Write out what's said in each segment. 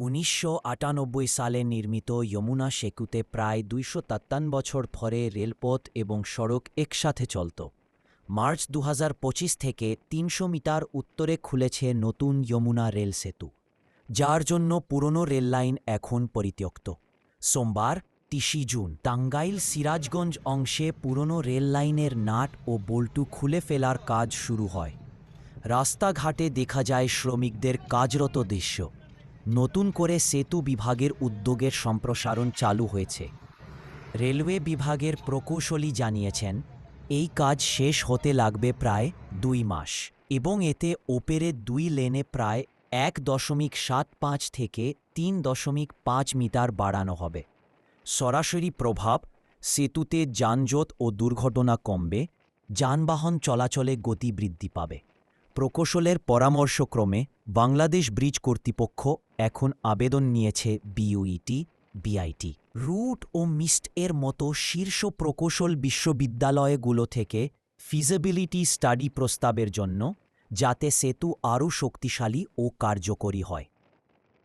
1998 সালে নির্মিত যমুনা সেতুতে প্রায় 253 বছর ধরে রেলপথ এবং সড়ক একসাথে চলত। মার্চ 2025 থেকে 300 মিটার উত্তরে খুলেছে নতুন যমুনা রেল সেতু, যার জন্য পুরনো রেললাইন এখন পরিত্যক্ত। সোমবার 30 জুন টাঙ্গাইল সিরাজগঞ্জ অংশে পুরনো রেললাইনের নাট ও বল্টু খুলে ফেলার কাজ শুরু হয়। রাস্তাঘাটে দেখা যায় শ্রমিকদের কাজরত দৃশ্য। নতুন করে সেতু বিভাগের উদ্যোগের সম্প্রসারণ চালু হয়েছে। রেলওয়ে বিভাগের প্রকৌশলী জানিয়েছেন, এই কাজ শেষ হতে লাগবে প্রায় 2 মাস এবং এতে ওপরের 2 লেনে প্রায় 1.75 থেকে 3.5 মিটার বাড়ানো হবে। সরাসরি প্রভাব, সেতুতে যানজট ও দুর্ঘটনা কমবে, যানবাহন চলাচলে গতি বৃদ্ধি পাবে। প্রকৌশলের পরামর্শক্রমে বাংলাদেশ ব্রিজ কর্তৃপক্ষ এখন আবেদন নিয়েছে BUT, BIT, root O mist এর মতো শীর্ষ প্রকৌশল বিশ্ববিদ্যালয়গুলো থেকে ফিজিবিলিটি স্টাডি প্রস্তাবের জন্য, যাতে সেতু আরও শক্তিশালী ও কার্যকরী হয়।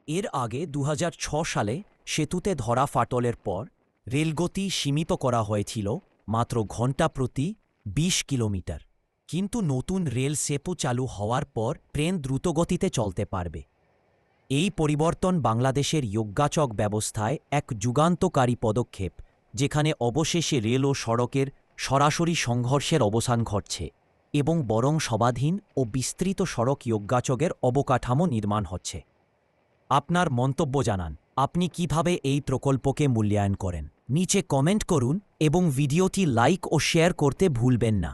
এর আগে 2006 সালে সেতুতে ধরা ফাটলের পর রেলগতি সীমিত করা হয়েছিল মাত্র ঘণ্টা প্রতি 20 কিলোমিটার, কিন্তু নতুন রেল সেতু চালু হওয়ার পর ট্রেন দ্রুতগতিতে চলতে পারবে। এই পরিবর্তন বাংলাদেশের যোগাযোগ ব্যবস্থায় এক যুগান্তকারী পদক্ষেপ, যেখানে অবশেষে রেল ও সড়কের সরাসরি সংঘর্ষের অবসান ঘটছে এবং বরং সবাধীন ও বিস্তৃত সড়ক যোগাযোগের অবকাঠামো নির্মাণ হচ্ছে। আপনার মন্তব্য জানান, আপনি কিভাবে এই প্রকল্পকে মূল্যায়ন করেন। নিচে কমেন্ট করুন এবং ভিডিওটি লাইক ও শেয়ার করতে ভুলবেন না।